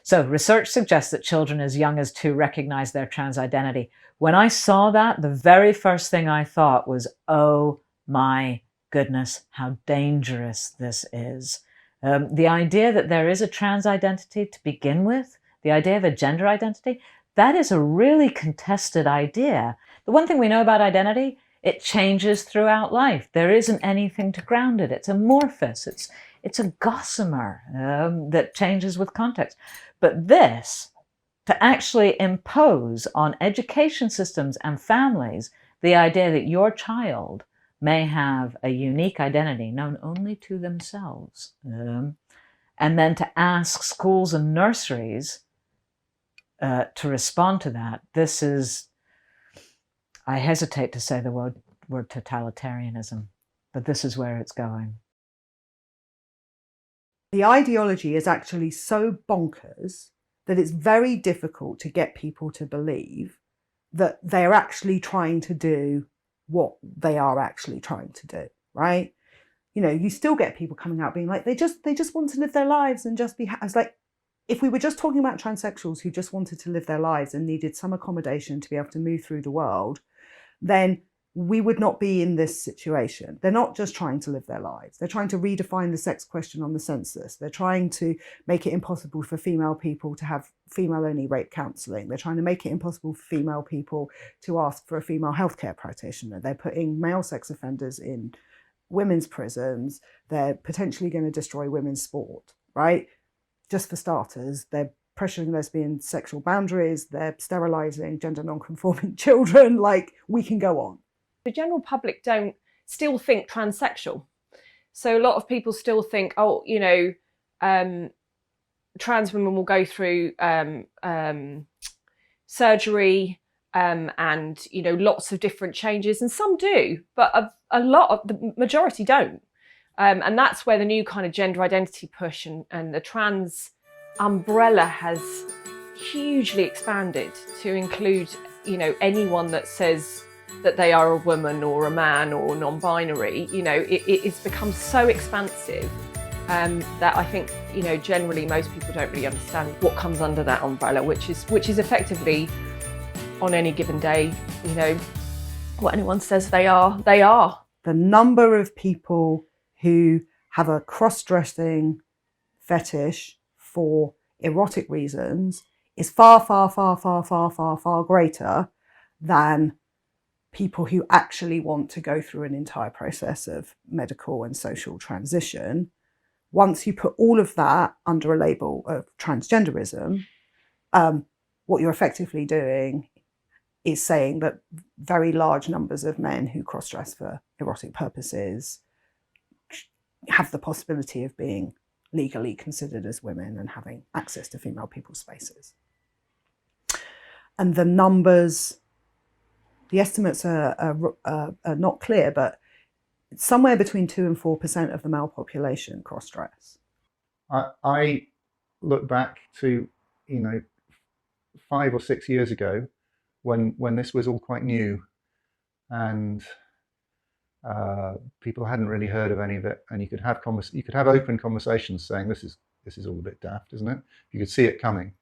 So research suggests that children as young as 2 recognize their trans identity. When I saw that, the very first thing I thought was, oh my goodness, how dangerous this is. The idea that there is a trans identity to begin with, the idea of a gender identity, that is a really contested idea. The one thing we know about identity, it changes throughout life. There isn't anything to ground it. It's amorphous. It's a gossamer that changes with context. But this, to actually impose on education systems and families the idea that your child may have a unique identity known only to themselves, and then to ask schools and nurseries to respond to that, this is, I hesitate to say the word totalitarianism, but this is where it's going. The ideology is actually so bonkers that it's very difficult to get people to believe that they're actually trying to do what they are actually trying to do, right? You know, you still get people coming out being like, they just want to live their lives and just be happy. It's like, if we were just talking about transsexuals who just wanted to live their lives and needed some accommodation to be able to move through the world, then we would not be in this situation. They're not just trying to live their lives. They're trying to redefine the sex question on the census. They're trying to make it impossible for female people to have female-only rape counselling. They're trying to make it impossible for female people to ask for a female healthcare practitioner. They're putting male sex offenders in women's prisons. They're potentially going to destroy women's sport, right? Just for starters, they're pressuring lesbian sexual boundaries. They're sterilising gender non-conforming children. Like, we can go on. The general public don't still think transsexual. So a lot of people still think, oh, you know, trans women will go through surgery and, you know, lots of different changes, and some do, but the majority don't. And that's where the new kind of gender identity push and the trans umbrella has hugely expanded to include, you know, anyone that says that they are a woman or a man or non-binary. You know, it's become so expansive that I think, you know, generally most people don't really understand what comes under that umbrella, which is effectively, on any given day, you know, what anyone says they are, they are. The number of people who have a cross-dressing fetish for erotic reasons is far, far, far, far, far, far, far greater than people who actually want to go through an entire process of medical and social transition. Once you put all of that under a label of transgenderism, what you're effectively doing is saying that very large numbers of men who cross-dress for erotic purposes have the possibility of being legally considered as women and having access to female people's spaces. And the numbers, the estimates are not clear, but somewhere between 2 and 4% of the male population cross-dress. I look back to, you know, 5 or 6 years ago when this was all quite new, and people hadn't really heard of any of it, and you could have open conversations saying this is all a bit daft, isn't it? You could see it coming,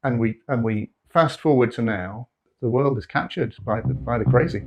and we fast forward to now. The world is captured by the crazy.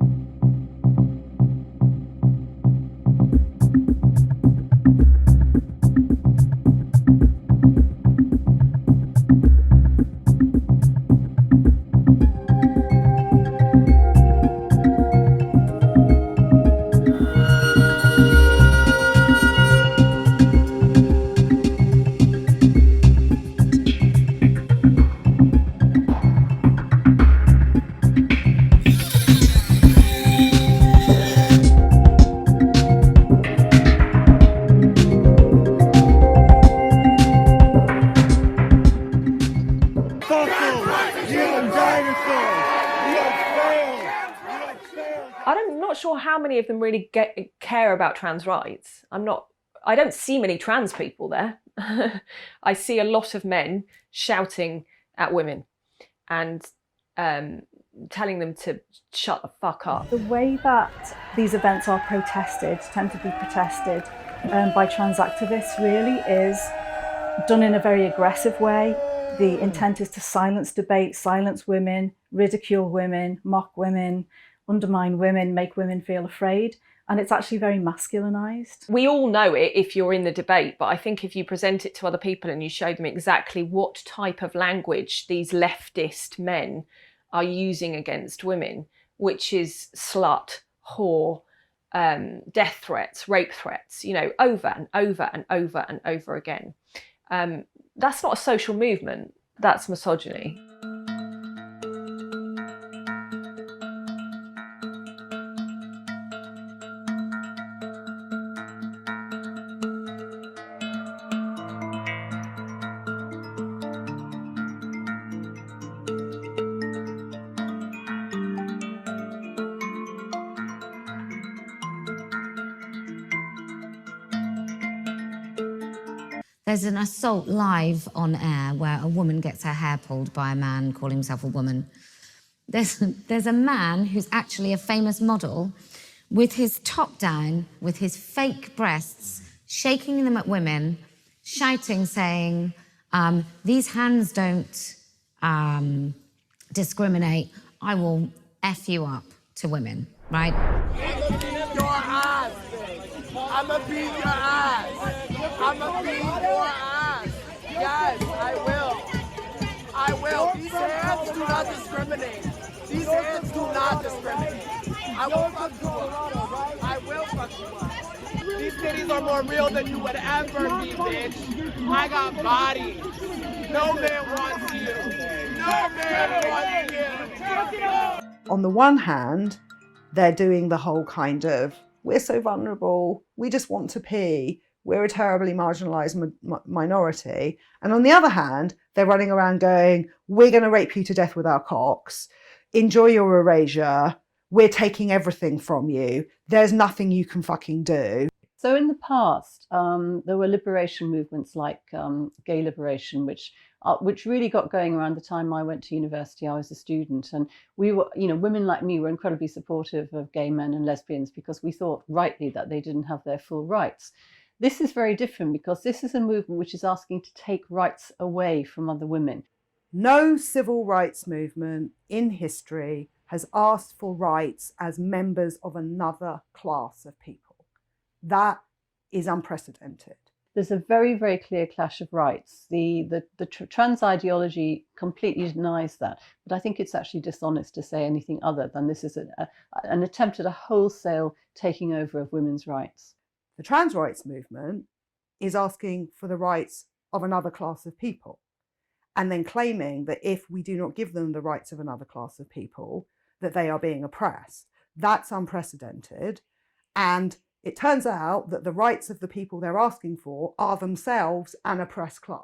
I'm not sure how many of them really care about trans rights. I don't see many trans people there. I see a lot of men shouting at women and telling them to shut the fuck up. The way that these events are protested, tend to be protested by trans activists, really is done in a very aggressive way. The intent is to silence debate, silence women, ridicule women, mock women, undermine women, make women feel afraid. And it's actually very masculinized. We all know it if you're in the debate, but I think if you present it to other people and you show them exactly what type of language these leftist men are using against women, which is slut, whore, death threats, rape threats, you know, over and over and over and over again. That's not a social movement, that's misogyny. There's an assault live on air where a woman gets her hair pulled by a man calling himself a woman. There's a man who's actually a famous model with his top down, with his fake breasts, shaking them at women, shouting, saying, these hands don't discriminate, I will F you up to women, right? I'ma beat your ass. I'ma beat your ass. Yes, I will. I will. These hands do not discriminate. These hands do not discriminate. I will fuck you up. I will fuck you up. These titties are more real than you would ever be, bitch. I got body. No man wants you. No man wants you. On the one hand, they're doing the whole kind of, we're so vulnerable, we just want to pee, we're a terribly marginalised minority. And on the other hand, they're running around going, we're going to rape you to death with our cocks, enjoy your erasure, we're taking everything from you, there's nothing you can fucking do. So in the past, there were liberation movements like gay liberation, which really got going around the time I went to university. I was a student, and we were, you know, women like me were incredibly supportive of gay men and lesbians because we thought rightly that they didn't have their full rights. This is very different because this is a movement which is asking to take rights away from other women. No civil rights movement in history has asked for rights as members of another class of people. That is unprecedented. There's a very, very clear clash of rights. The trans ideology completely denies that, but I think it's actually dishonest to say anything other than this is an attempt at a wholesale taking over of women's rights. The trans rights movement is asking for the rights of another class of people, and then claiming that if we do not give them the rights of another class of people, that they are being oppressed. That's unprecedented, and it turns out that the rights of the people they're asking for are themselves an oppressed class,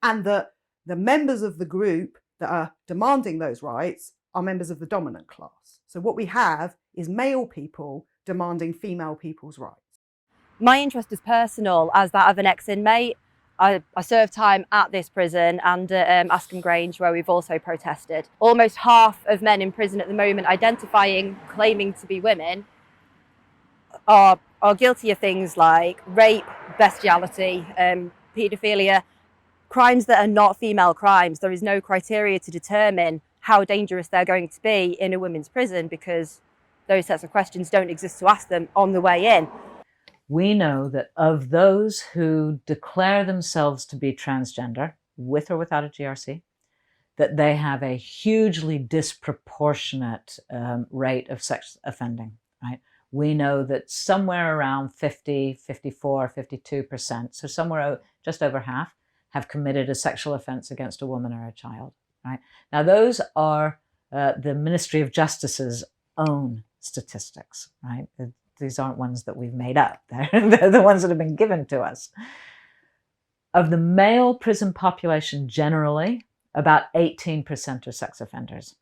and that the members of the group that are demanding those rights are members of the dominant class. So what we have is male people demanding female people's rights. My interest is personal as that of an ex-inmate. I served time at this prison and at Askham Grange, where we've also protested. Almost half of men in prison at the moment claiming to be women, are guilty of things like rape, bestiality, paedophilia, crimes that are not female crimes. There is no criteria to determine how dangerous they're going to be in a women's prison because those sets of questions don't exist to ask them on the way in. We know that of those who declare themselves to be transgender, with or without a GRC, that they have a hugely disproportionate rate of sex offending, right? We know that somewhere around 50, 54, 52%, so somewhere just over half, have committed a sexual offense against a woman or a child, right? Now, those are the Ministry of Justice's own statistics, right? These aren't ones that we've made up. They're the ones that have been given to us. Of the male prison population generally, about 18% are sex offenders.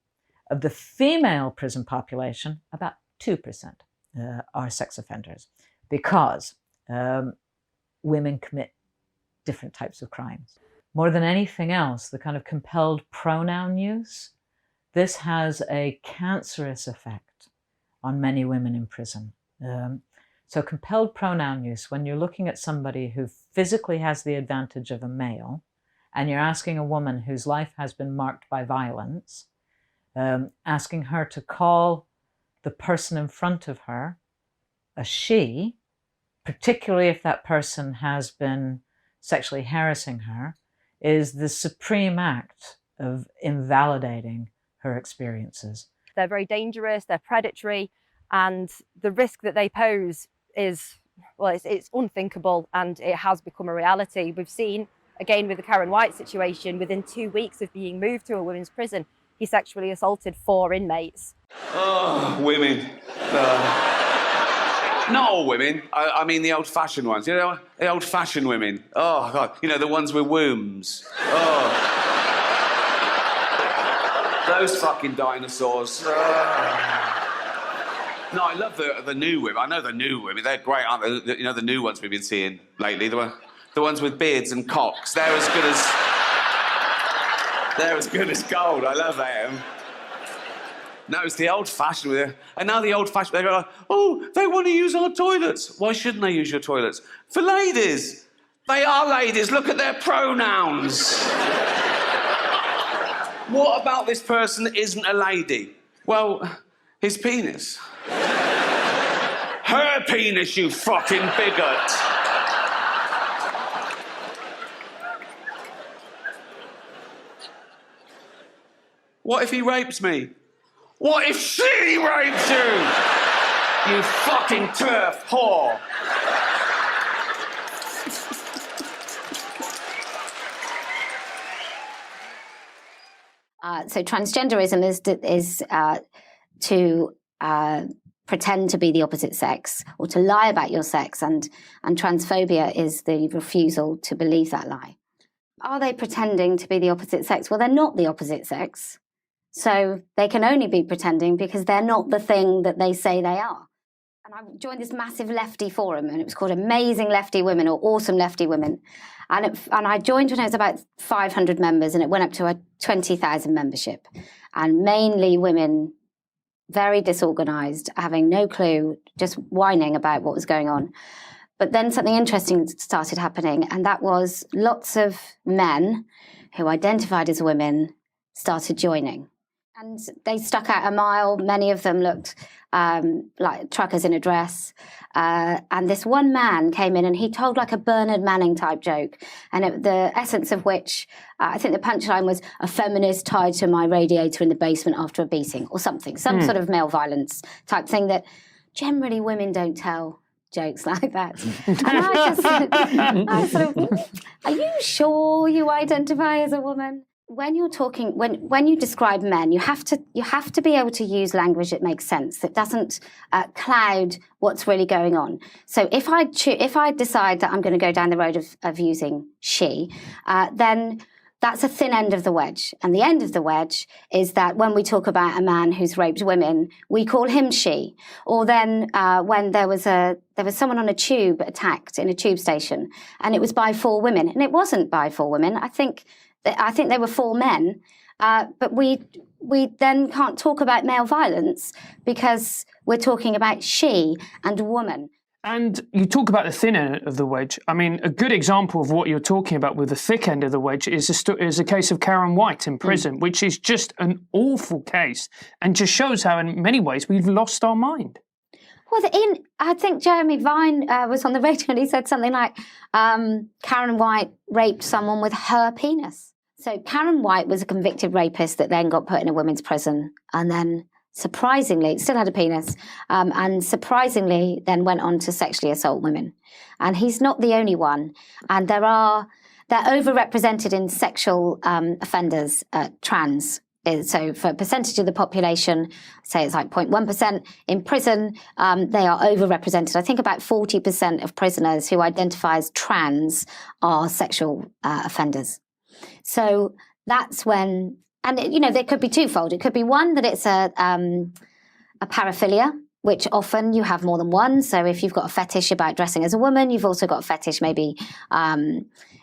Of the female prison population, about 2% are sex offenders because women commit different types of crimes. More than anything else, the kind of compelled pronoun use, this has a cancerous effect on many women in prison. So compelled pronoun use, when you're looking at somebody who physically has the advantage of a male, and you're asking a woman whose life has been marked by violence, asking her to call the person in front of her a she, particularly if that person has been sexually harassing her, is the supreme act of invalidating her experiences. They're very dangerous, they're predatory, and the risk that they pose is, well, it's unthinkable, and it has become a reality. We've seen, again, with the Karen White situation, within 2 weeks of being moved to a women's prison, he sexually assaulted 4 inmates. Oh, women. Not all women. I mean the old-fashioned ones. You know, the old-fashioned women. Oh, God. You know, the ones with wombs. Oh. Those fucking dinosaurs. No, I love the new women. I know the new women. They're great, aren't they? You know, the new ones we've been seeing lately. The ones with beards and cocks. They're as good as gold. I love them. No, it's the old-fashioned with it. And now the old-fashioned, they go, oh, they want to use our toilets. Why shouldn't they use your toilets? For ladies. They are ladies. Look at their pronouns. What about this person that isn't a lady? Well, his penis. Her penis, you fucking bigot. What if he rapes me? What if she rapes you? You fucking turf whore. So transgenderism is to pretend to be the opposite sex or to lie about your sex, and transphobia is the refusal to believe that lie. Are they pretending to be the opposite sex? Well, they're not the opposite sex. So they can only be pretending because they're not the thing that they say they are. And I joined this massive lefty forum, and it was called Amazing Lefty Women or Awesome Lefty Women. And I joined when I was about 500 members, and it went up to a 20,000 membership. And mainly women, very disorganized, having no clue, just whining about what was going on. But then something interesting started happening, and that was lots of men who identified as women started joining. And they stuck out a mile. Many of them looked like truckers in a dress. And this one man came in and he told like a Bernard Manning type joke. And the essence of which, I think the punchline was, a feminist tied to my radiator in the basement after a beating or something. Some sort of male violence type thing that generally women don't tell jokes like that. And I sort of, are you sure you identify as a woman? When you're talking, when you describe men, you have to be able to use language that makes sense, that doesn't cloud what's really going on. So if I decide that I'm going to go down the road of using she, then that's a thin end of the wedge. And the end of the wedge is that when we talk about a man who's raped women, we call him she. Or then when there was someone on a tube attacked in a tube station, and it was by 4 women, and it wasn't by 4 women. I think they were 4 men, but we then can't talk about male violence because we're talking about she and woman. And you talk about the thin end of the wedge. I mean, a good example of what you're talking about with the thick end of the wedge is a case of Karen White in prison, which is just an awful case and just shows how in many ways we've lost our mind. Well, I think Jeremy Vine was on the radio and he said something like, Karen White raped someone with her penis. So Karen White was a convicted rapist that then got put in a women's prison, and then surprisingly, still had a penis, and surprisingly then went on to sexually assault women. And he's not the only one. And they're overrepresented in sexual offenders, trans. So for a percentage of the population, say it's like 0.1%, in prison, they are overrepresented. I think about 40% of prisoners who identify as trans are sexual offenders. So that's when, and there could be twofold. It could be one, that it's a paraphilia, which often you have more than one. So if you've got a fetish about dressing as a woman, you've also got a fetish maybe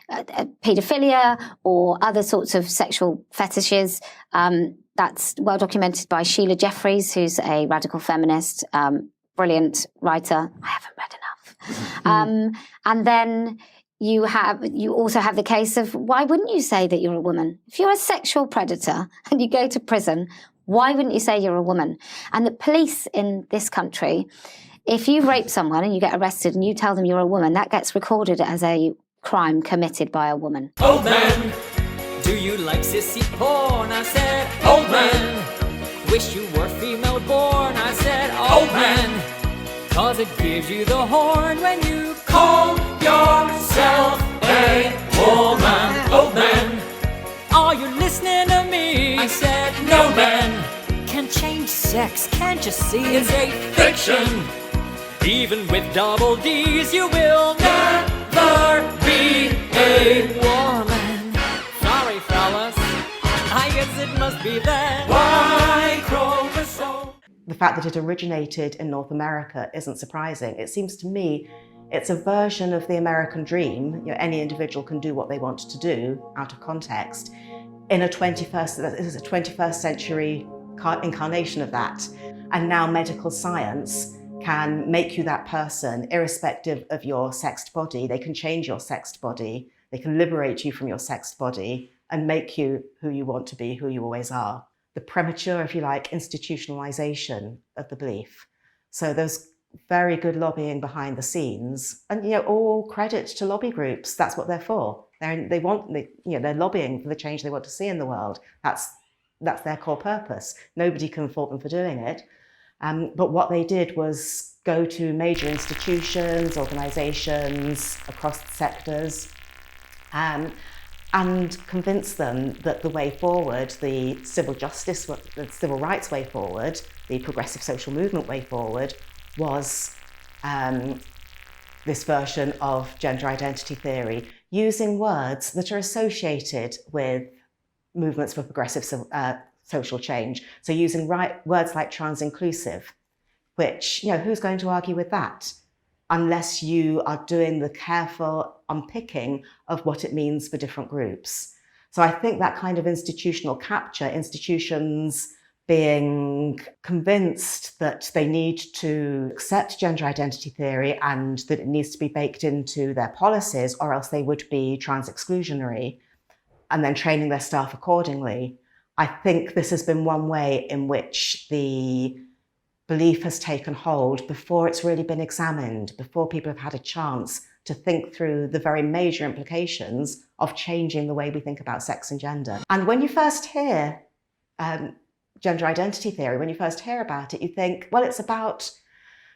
paedophilia or other sorts of sexual fetishes. That's well documented by Sheila Jeffreys, who's a radical feminist, brilliant writer. I haven't read enough. And then you also have the case of, why wouldn't you say that you're a woman? If you're a sexual predator and you go to prison, why wouldn't you say you're a woman? And the police in this country, if you rape someone and you get arrested and you tell them you're a woman, that gets recorded as a crime committed by a woman. Old man, do you like sissy porn? I said, old man, wish you were female born? I said, old man, 'cause it gives you the horn when you call yourself a woman. Old man, are you listening to me? I said, no man, can change sex, can't you see? It's a fiction. Even with double D's, you will never be a woman. Sorry, fellas, I guess it must be that Y chromosome. The fact that it originated in North America isn't surprising. It seems to me it's a version of the American dream. You know, any individual can do what they want to do out of context. In a 21st century incarnation of that. And now medical science can make you that person irrespective of your sexed body. They can change your sexed body. They can liberate you from your sexed body and make you who you want to be, who you always are. The premature, if you like, institutionalization of the belief. So there's very good lobbying behind the scenes, and all credit to lobby groups. That's what they're for. They're lobbying for the change they want to see in the world. That's their core purpose. Nobody can fault them for doing it. But what they did was go to major institutions, organizations across the sectors, and convince them that the way forward, the civil justice, the civil rights way forward, the progressive social movement way forward, was this version of gender identity theory, using words that are associated with movements for progressive social change. So using words like trans-inclusive, which, who's going to argue with that? Unless you are doing the careful unpicking of what it means for different groups. So I think that kind of institutional capture, institutions being convinced that they need to accept gender identity theory and that it needs to be baked into their policies, or else they would be trans-exclusionary, and then training their staff accordingly. I think this has been one way in which the belief has taken hold before it's really been examined, before people have had a chance to think through the very major implications of changing the way we think about sex and gender. And when you first hear gender identity theory, when you first hear about it, you think, well, it's about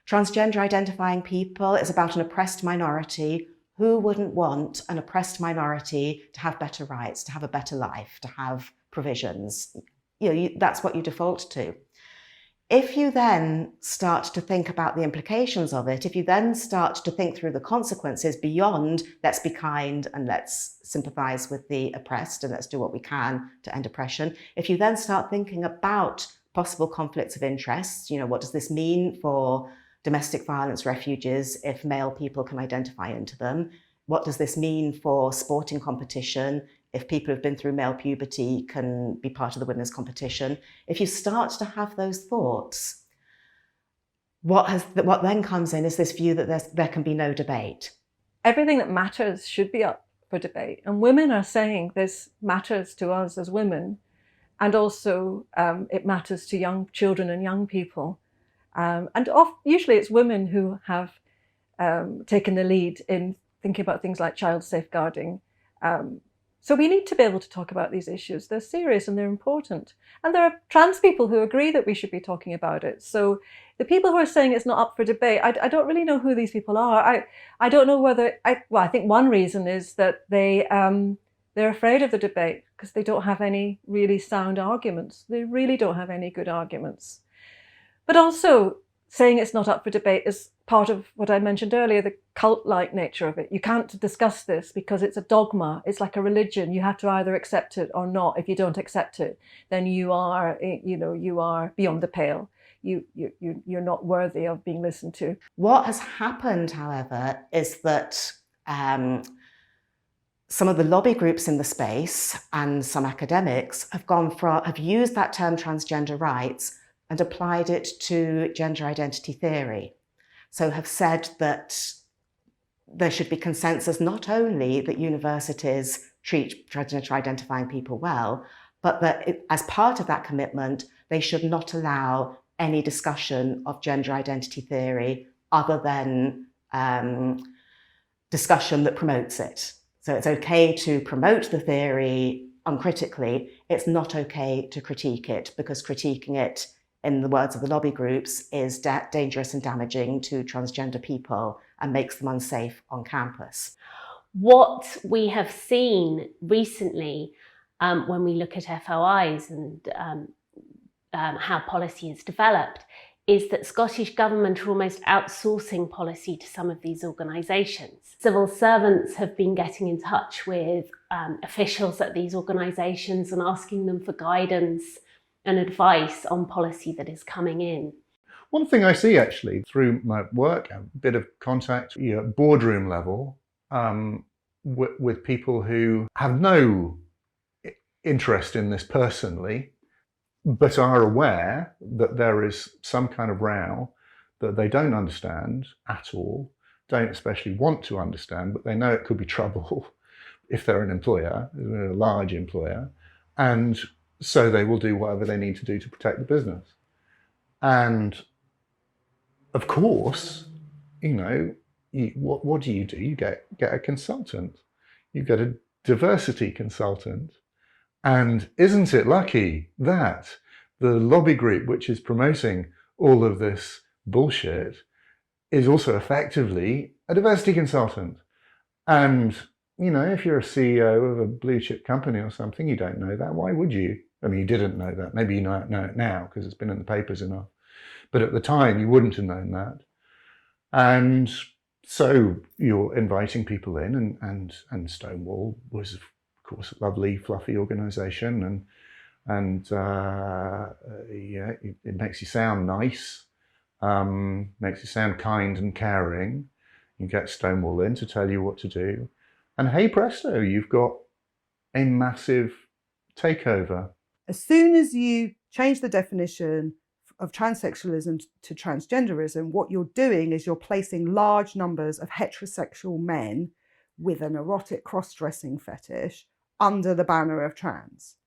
transgender identifying people, it's about an oppressed minority. Who wouldn't want an oppressed minority to have better rights, to have a better life, to have provisions? That's what you default to. If you then start to think about the implications of it, if you then start to think through the consequences beyond let's be kind and let's sympathize with the oppressed and let's do what we can to end oppression, if you then start thinking about possible conflicts of interest, what does this mean for domestic violence refuges if male people can identify into them? What does this mean for sporting competition if people who've been through male puberty can be part of the women's competition? If you start to have those thoughts, what then comes in is this view that there can be no debate. Everything that matters should be up for debate. And women are saying this matters to us as women. And also it matters to young children and young people. Usually it's women who have taken the lead in thinking about things like child safeguarding. So we need to be able to talk about these issues. They're serious and they're important. And there are trans people who agree that we should be talking about it. So the people who are saying it's not up for debate, I don't really know who these people are. I don't know whether, I think one reason is that they're afraid of the debate because they don't have any really sound arguments. They really don't have any good arguments. But also saying it's not up for debate is part of what I mentioned earlier, the cult-like nature of it. You can't discuss this because it's a dogma. It's like a religion. You have to either accept it or not. If you don't accept it, then you are beyond the pale. You're not worthy of being listened to. What has happened, however, is that some of the lobby groups in the space and some academics have used that term transgender rights and applied it to gender identity theory. So have said that there should be consensus not only that universities treat transgender identifying people well, but that as part of that commitment, they should not allow any discussion of gender identity theory other than discussion that promotes it. So it's okay to promote the theory uncritically. It's not okay to critique it, because critiquing it, in the words of the lobby groups, is dangerous and damaging to transgender people and makes them unsafe on campus. What we have seen recently when we look at FOIs and how policy is developed is that Scottish Government are almost outsourcing policy to some of these organisations. Civil servants have been getting in touch with officials at these organisations and asking them for guidance and advice on policy that is coming in. One thing I see actually through my work, a bit of contact, boardroom level, with people who have no interest in this personally, but are aware that there is some kind of row that they don't understand at all, don't especially want to understand, but they know it could be trouble if they're an employer, a large employer, and so they will do whatever they need to do to protect the business. And of course, what do? You get a consultant. You get a diversity consultant. And isn't it lucky that the lobby group, which is promoting all of this bullshit, is also effectively a diversity consultant? And, if you're a CEO of a blue chip company or something, you don't know that. Why would you? I mean, you didn't know that. Maybe you know it now because it's been in the papers enough. But at the time, you wouldn't have known that. And so you're inviting people in, and Stonewall was, of course, a lovely, fluffy organisation, and it makes you sound nice, makes you sound kind and caring. You get Stonewall in to tell you what to do, and hey presto, you've got a massive takeover. As soon as you change the definition of transsexualism to transgenderism, what you're doing is you're placing large numbers of heterosexual men with an erotic cross-dressing fetish under the banner of trans.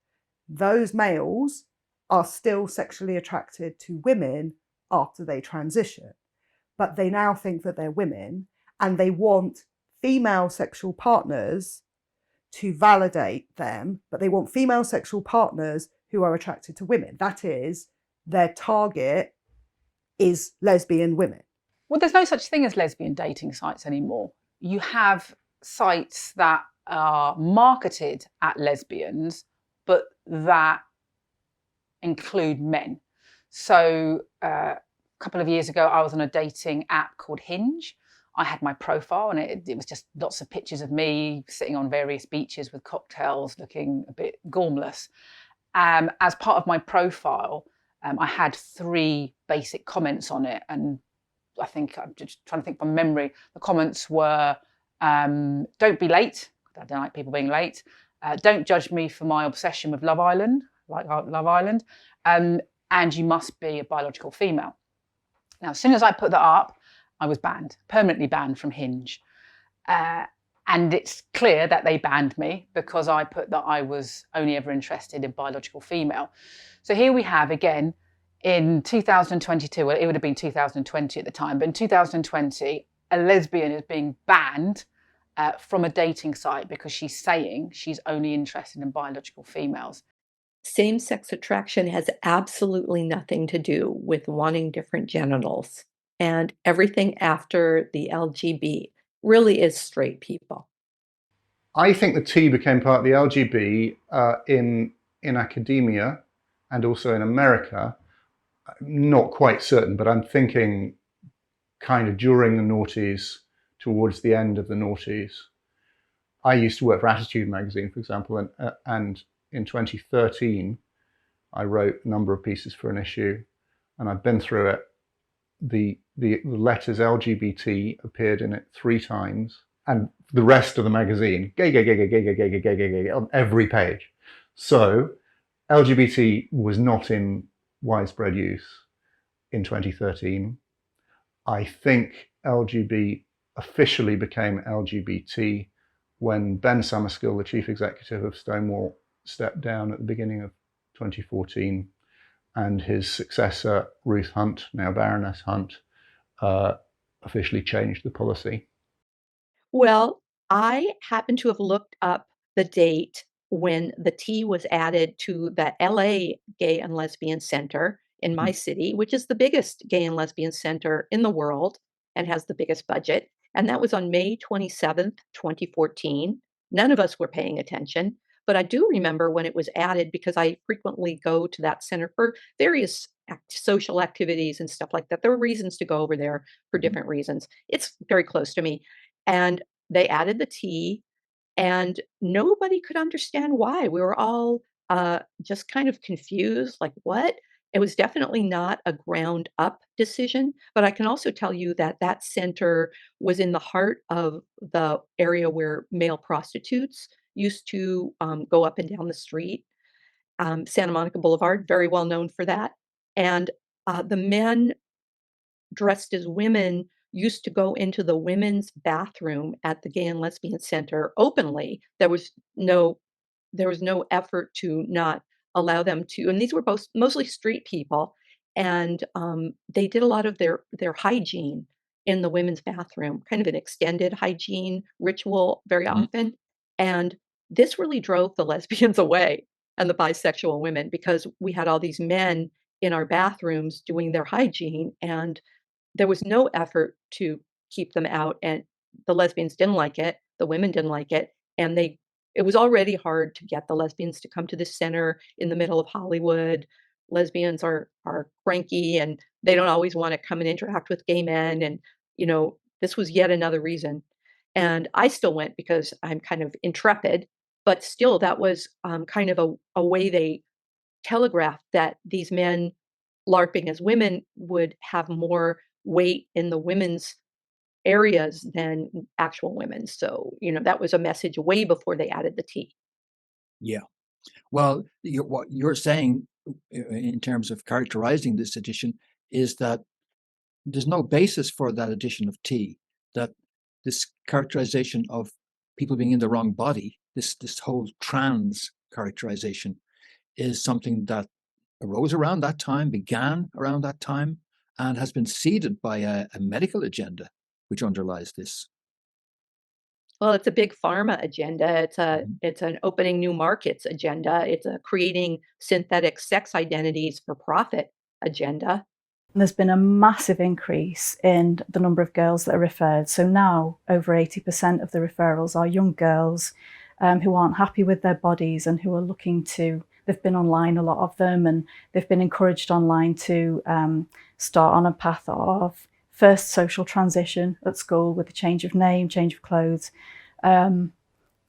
Those males are still sexually attracted to women after they transition, but they now think that they're women, and they want female sexual partners to validate them, but they want female sexual partners who are attracted to women. That is, their target is lesbian women. Well, there's no such thing as lesbian dating sites anymore. You have sites that are marketed at lesbians, but that include men. So a couple of years ago, I was on a dating app called Hinge. I had my profile, and it was just lots of pictures of me sitting on various beaches with cocktails, looking a bit gormless. As part of my profile, I had 3 basic comments on it, and I think, I'm just trying to think from memory, the comments were, don't be late. I don't like people being late. Don't judge me for my obsession with Love Island, like Love Island, and you must be a biological female. Now, as soon as I put that up, I was banned, permanently banned from Hinge. And it's clear that they banned me because I put that I was only ever interested in biological female. So here we have, again, in 2022, well, it would have been 2020 at the time, but in 2020, a lesbian is being banned from a dating site because she's saying she's only interested in biological females. Same-sex attraction has absolutely nothing to do with wanting different genitals. And everything after the LGB really is straight people. I think the T became part of the LGB in academia and also in America. Not quite certain, but I'm thinking kind of during the noughties, towards the end of the noughties. I used to work for Attitude magazine, for example, and in 2013, I wrote a number of pieces for an issue, and I've been through it. The letters LGBT appeared in it 3 times, and the rest of the magazine, gay, gay, gay, gay, gay, gay, gay, gay, gay, gay, gay, on every page. So LGBT was not in widespread use in 2013. I think LGB officially became LGBT when Ben Summerskill, the chief executive of Stonewall, stepped down at the beginning of 2014, and his successor, Ruth Hunt, now Baroness Hunt, officially changed the policy. Well, I happen to have looked up the date when the T was added to the LA Gay and Lesbian Center in my city, which is the biggest gay and lesbian center in the world and has the biggest budget. And that was on May 27th, 2014. None of us were paying attention, but I do remember when it was added because I frequently go to that center for various social activities and stuff like that. There were reasons to go over there for different reasons. It's very close to me. And they added the T, and nobody could understand why. We were all just kind of confused, like, what? It was definitely not a ground up decision, but I can also tell you that that center was in the heart of the area where male prostitutes used to go up and down the street. Santa Monica Boulevard, very well known for that. And the men dressed as women used to go into the women's bathroom at the Gay and Lesbian Center openly. There was no effort to not allow them to, and these were both mostly street people, and they did a lot of their hygiene in the women's bathroom, kind of an extended hygiene ritual very often. And this really drove the lesbians away and the bisexual women, because we had all these men in our bathrooms doing their hygiene, and there was no effort to keep them out. And the lesbians didn't like it, the women didn't like it, and it was already hard to get the lesbians to come to this center in the middle of Hollywood. Lesbians are cranky, and they don't always want to come and interact with gay men. And, this was yet another reason. And I still went because I'm kind of intrepid, but still that was kind of a way they telegraphed that these men LARPing as women would have more weight in the women's areas than actual women. So, that was a message way before they added the T. Yeah. Well, what you're saying in terms of characterizing this edition is that there's no basis for that addition of T, that this characterization of people being in the wrong body, this whole trans characterization, is something that arose around that time, began around that time, and has been seeded by a medical agenda which underlies this. Well, it's a big pharma agenda. It's an opening new markets agenda. It's a creating synthetic sex identities for profit agenda. There's been a massive increase in the number of girls that are referred. So now over 80% of the referrals are young girls who aren't happy with their bodies and who are looking to, they've been online, a lot of them, and they've been encouraged online to start on a path of first social transition at school with a change of name, change of clothes, and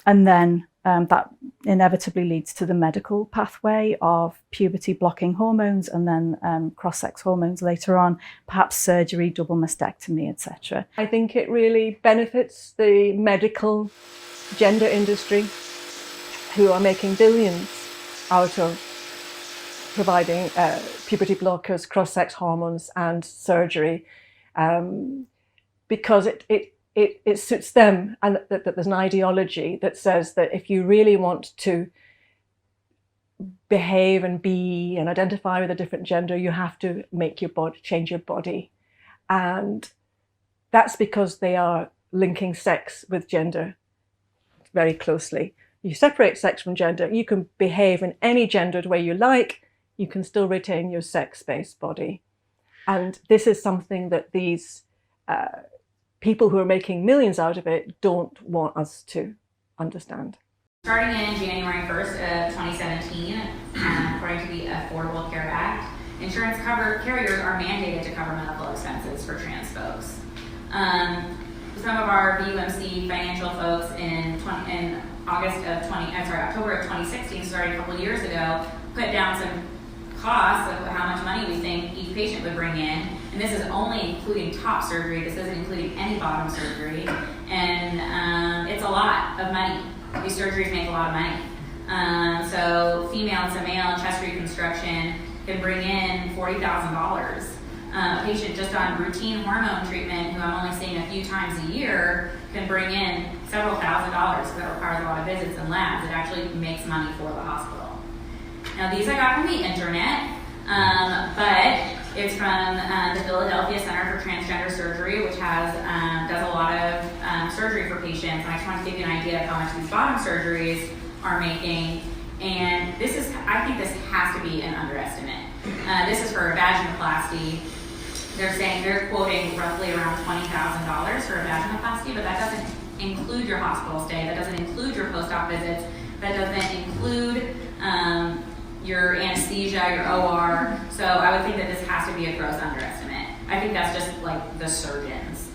then that inevitably leads to the medical pathway of puberty blocking hormones, and then cross-sex hormones later on, perhaps surgery, double mastectomy, etc. I think it really benefits the medical gender industry, who are making billions out of providing puberty blockers, cross-sex hormones and surgery, because it suits them, and that there's an ideology that says that if you really want to behave and be and identify with a different gender, you have to make your body, change your body. And that's because they are linking sex with gender very closely. You separate sex from gender, you can behave in any gendered way you like, you can still retain your sex-based body. And this is something that these people who are making millions out of it don't want us to understand. Starting in January 1st of 2017, according to the Affordable Care Act, insurance carriers are mandated to cover medical expenses for trans folks. Some of our BUMC financial folks in October of 2016, started a couple years ago, put down some costs of how much money we think each patient would bring in. And this is only including top surgery. This isn't including any bottom surgery. And it's a lot of money. These surgeries make a lot of money. So female to male chest reconstruction can bring in $40,000. A patient just on routine hormone treatment, who I'm only seeing a few times a year, can bring in several $1,000s. That requires a lot of visits and labs. It actually makes money for the hospital. Now, these I got from the internet, but it's from the Philadelphia Center for Transgender Surgery, which does a lot of surgery for patients. And I just want to give you an idea of how much these bottom surgeries are making. And I think this has to be an underestimate. This is for a vaginoplasty. They're quoting roughly around $20,000 for a vaginoplasty, but that doesn't include your hospital stay. That doesn't include your post-op visits. That doesn't include your anesthesia, your OR. So I would think that this has to be a gross underestimate. I think that's just like the surgeon's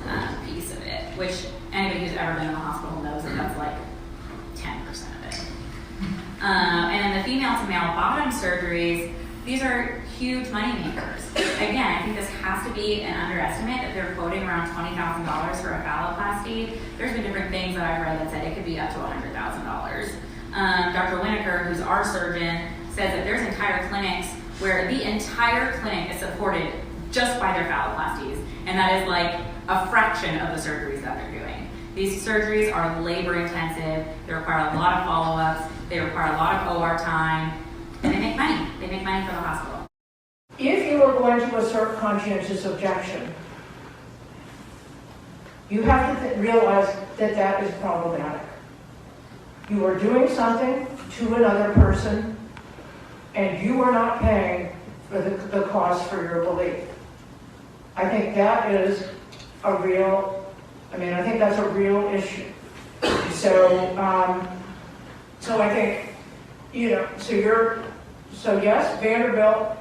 piece of it, which anybody who's ever been in the hospital knows that that's like 10% of it. And then the female to male bottom surgeries, these are huge money makers. Again, I think this has to be an underestimate that they're quoting around $20,000 for a phalloplasty. There's been different things that I've read that said it could be up to $100,000. Dr. Winokur, who's our surgeon, says that there's entire clinics where the entire clinic is supported just by their phalloplasties, and that is like a fraction of the surgeries that they're doing. These surgeries are labor intensive, they require a lot of follow-ups, they require a lot of OR time, and they make money. They make money for the hospital. If you are going to assert conscientious objection, you have to realize that that is problematic. You are doing something to another person, and you are not paying for the cost for your belief. I think that is a real, I think that's a real issue. So, so I think, so yes, Vanderbilt,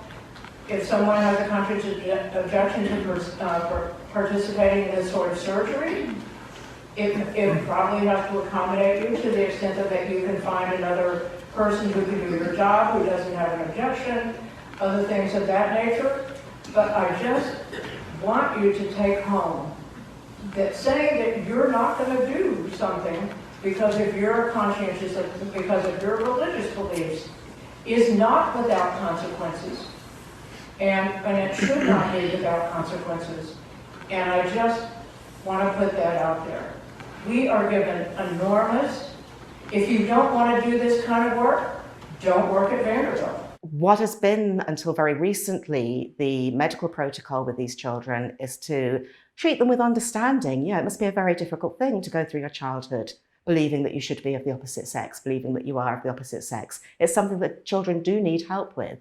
if someone has a conscientious objection to participating in this sort of surgery, it probably has to accommodate you to the extent that you can find another person who can do your job, who doesn't have an objection, other things of that nature. But I just want you to take home that saying that you're not going to do something because of your conscientious, because of your religious beliefs, is not without consequences. And it should not be without consequences. And I just want to put that out there. We are given enormous, if you don't want to do this kind of work, don't work at Vanderbilt. What has been, until very recently, the medical protocol with these children is to treat them with understanding. It must be a very difficult thing to go through your childhood believing that you should be of the opposite sex, believing that you are of the opposite sex. It's something that children do need help with.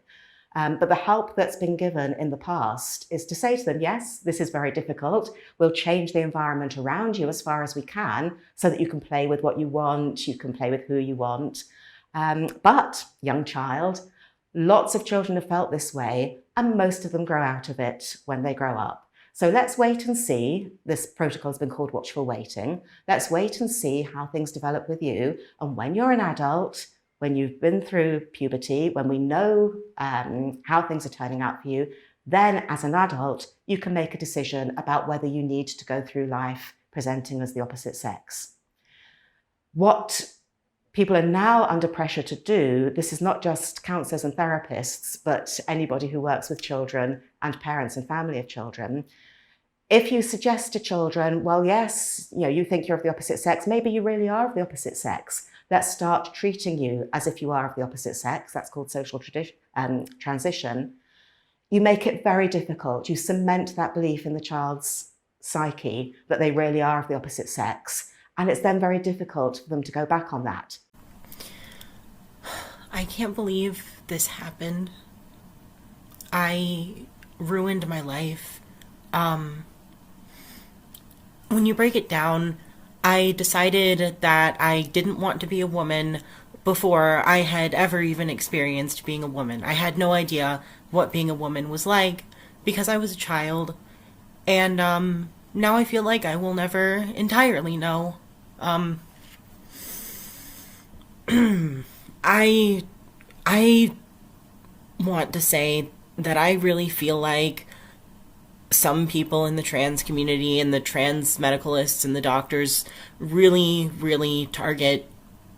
But the help that's been given in the past is to say to them, yes, this is very difficult. We'll change the environment around you as far as we can so that you can play with what you want, you can play with who you want. But, young child, lots of children have felt this way, and most of them grow out of it when they grow up. So let's wait and see. This protocol has been called watchful waiting. Let's wait and see how things develop with you. And when you're an adult, when you've been through puberty, when we know how things are turning out for you, then as an adult, you can make a decision about whether you need to go through life presenting as the opposite sex. What people are now under pressure to do, this is not just counsellors and therapists, but anybody who works with children and parents and family of children. If you suggest to children, well, yes, you think you're of the opposite sex, maybe you really are of the opposite sex. Let's start treating you as if you are of the opposite sex. That's called social transition. You make it very difficult. You cement that belief in the child's psyche that they really are of the opposite sex. And it's then very difficult for them to go back on that. I can't believe this happened. I ruined my life. When you break it down, I decided that I didn't want to be a woman before I had ever even experienced being a woman. I had no idea what being a woman was like because I was a child. And now I feel like I will never entirely know. I want to say that I really feel like some people in the trans community and the trans medicalists and the doctors really, really target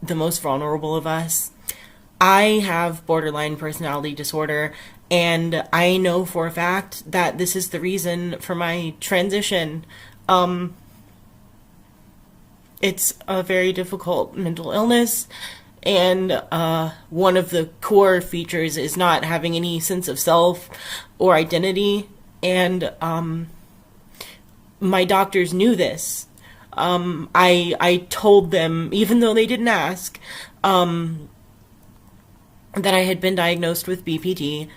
the most vulnerable of us. I have borderline personality disorder, and I know for a fact that this is the reason for my transition. It's a very difficult mental illness, and one of the core features is not having any sense of self or identity, and my doctors knew this. I told them, even though they didn't ask, that I had been diagnosed with BPD,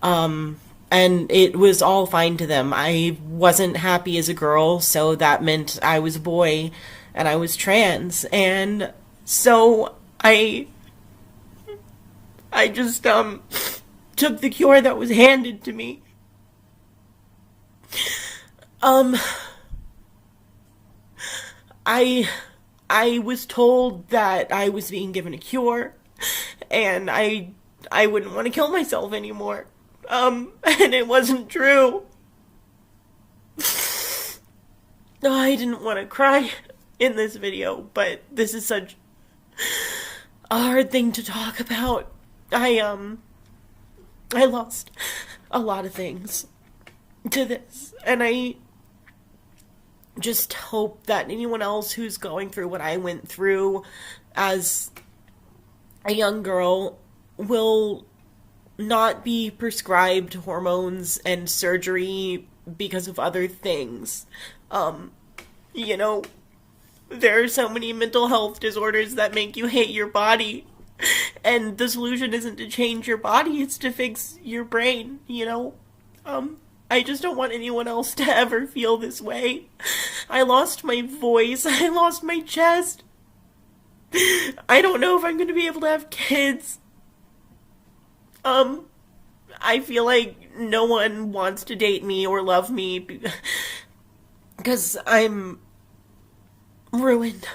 and it was all fine to them. I wasn't happy as a girl, so that meant I was a boy, and I was trans, and so I just took the cure that was handed to me. I was told that I was being given a cure, and I wouldn't want to kill myself anymore. And it wasn't true. I didn't want to cry in this video, but this is such a hard thing to talk about. I lost a lot of things to this, and I just hope that anyone else who's going through what I went through as a young girl will not be prescribed hormones and surgery because of other things. You know, there are so many mental health disorders that make you hate your body, and the solution isn't to change your body, it's to fix your brain, you know? I just don't want anyone else to ever feel this way. I lost my voice, I lost my chest. I don't know if I'm going to be able to have kids. I feel like no one wants to date me or love me because I'm ruined.